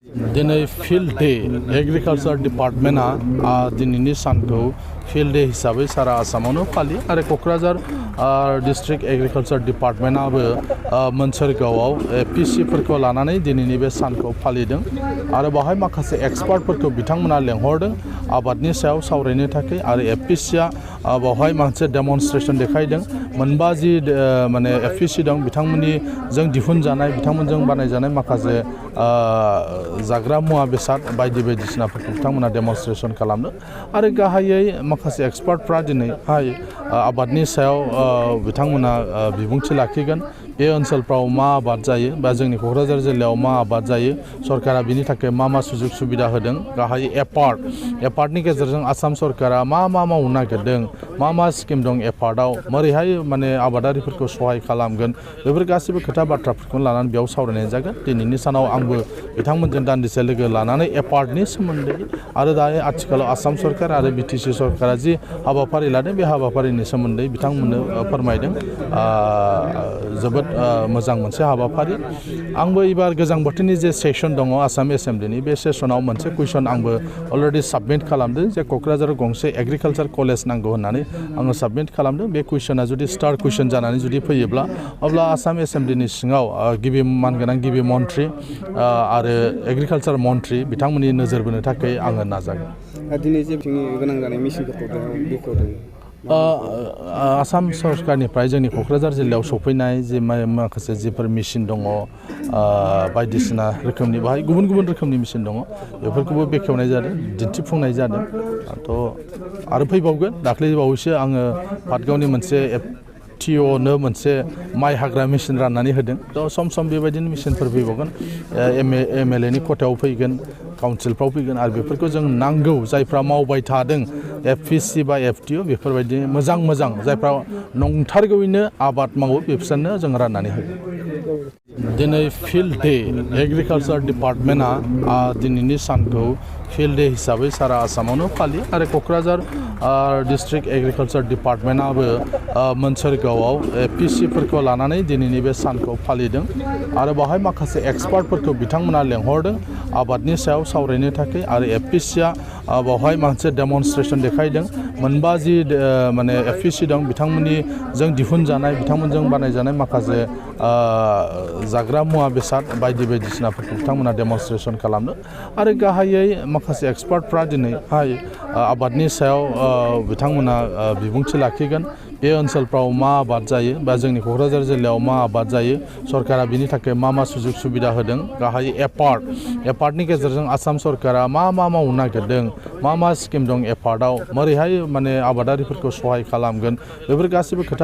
दिनै field day agriculture डिपार्टमेन्टआ दिनैनि सानखौ फिल्ड डे हिसाबै सारा आसामावनो फालियो आरो क'क्राझार डिस्ट्रिक्ट एग्रिकालचार डिपार्टमेन्टआबो मोनसोरगावआव एपिसिफोरखौ लानानै दिनैनि बे सानखौ फालिदों आरो बावहाय माखासे एक्सपार्टफोरखौ बिथांमोना लेंहरदों आबादनि सायाव सावरायनो थाखाय आरो एपिसिया बावहाय मोनसे डेमनस्ट्रेसन देखायदों मोनबा जि माने एपिसि दं बिथांमोननि जों दिहुनजानाय बिथांमोनजों बानायजानाय माखासे जाग्रा मुवा बेसाद बायदिसिनाफोरखौ बिथांमोना डेमनस्ट्रेसन खालामदों आरो गाहायै माखासे एक्सपार्टफ्रा दिनैहाय आबादनि सायाव बिथांमोना बिबुंथि लाखिगोन बे ओनसोलफ्राव मा आबाद जायो बा जोंनि क'क्राझार जिल्लायाव मा आबाद जायो सरकारा बिनि थाखाय मा सुजुग सुबिदा होदों गाहायै एपार्टनि गेजेरजों आसाम सरकारा मा मावनो नागिरदों मा स्किम दं एपार्टआव मोरैहाय माने आबादारिफोरखौ सहाय खालामगोन बेफोर गासैबो खोथा बाथ्राफोरखौ लानानै बेयाव सावरायनाय जागोन दिनैनि सानाव आंबो बिथांमोनजों दान्दिसे लोगो लानानै एपार्टनि सोमोन्दै आरो दायो आथिखालाव आसाम सरकार आरो बिटिसि सरकारा जि हाबाफारि लादों बे हाबाफारिनि सोमोन्दै बिथांमोननो फोरमायदों जोबोद मोजां मोनसे हाबाफारि आंबो एबार गोजां बोथोरनि जे सेसन दङ आसाम एसेम्ब्लिनि बे सेसनाव मोनसे कुइसन आंबो अलरेडि साबमिट खालामदों जे क'क्राझाराव गंसे एग्रिकालचार कलेज नांगौ होननानै आङो साबमिट खालामदों बे कुइसना जुदि स्टार कुइसन जानानै जुदि फैयोब्ला अब्ला आसाम एसेम्ब्लिनि सिङाव गिबि मानगोनां गिबि मन्थ्रि आरो एग्रिकालचार मन्थ्रि बिथांमोननि नोजोर बोनो थाखाय आङो नाजागोन दिनै जे गोनां जानाय मिसिनफोरखौ बेखेवदों आसाम सरकारनिफ्राय जोंनि क'क्राझार जिल्लायाव सफैनाय जे माखासे जिफोर मेसिन दङ बायदिसिना रोखोमनि बाहाय गुबुन रोखोमनि मेसिन दङ बेफोरखौबो बेखेवनाय जादों दिन्थिफुंनाय जादों आरो फैबावगोन दाख्लै बावैसो आङो पाटगावनि मोनसे टिअनो मोनसे माइ हाग्रा मेसिन राननानै होदों थ' सम बेबायदिनो मेसिनफोर फैबावगोन एमएलएनि खथायाव फैगोन काउन्सिलफ्राव फैगोन आरो बेफोरखौ जों नांगौ जायफ्रा मावबाय थादों एफपिसि बा एफटिअ बेफोरबायदि मोजां जायफ्रा नंथारगौयैनो आबाद मावो बिसोरनो जों राननानै होगोन दिनै फिल्ड डे एग्रिकालचार डिपार्टमेन्टआ दिनैनि सानखौ फिल्ड डे हिसाबै सारा आसामावनो फालियो आरो क'क्राझार डिस्ट्रिक्ट एग्रिकालचार डिपार्टमेन्टआबो मोनसोरगावआव एपिसिफोरखौ लानानै दिनैनि बे सानखौ फालिदों आरो बावहाय माखासे एक्सपार्टफोरखौ बिथांमोना लेंहरदों आबादनि सायाव सावरायनो थाखाय आरो एपिसिया बावहाय मोनसे डेमनस्ट्रेसन देखायदों मोनबा जि माने एपिसि दं बिथांमोननि जों दिहुनजानाय बिथांमोनजों बानायजानाय माखासे जाग्रा मुवा बेसाद बायदिसिनाफोरखौ बिथांमोना डेमनस्ट्रेसन खालामदों आरो गाहायै माखासे एक्सपार्टफ्रा दिनैहाय आबादनि सायाव बिथांमोना बिबुंथि लाखिगोन बे ओनसोलफ्राव मा आबाद जायो बा जोंनि क'क्राझार जिल्लायाव मा आबाद जायो सरकारा बिनि थाखाय मा सुजुग सुबिदा होदों गाहायै एपार्टनि गेजेरजों आसाम सरकारा मा मावनो नागिरदों मा स्किम दं एपार्टआव मोरैहाय माने आबादारिफोरखौ सहाय खालामगोन बेफोर गासैबो खोथा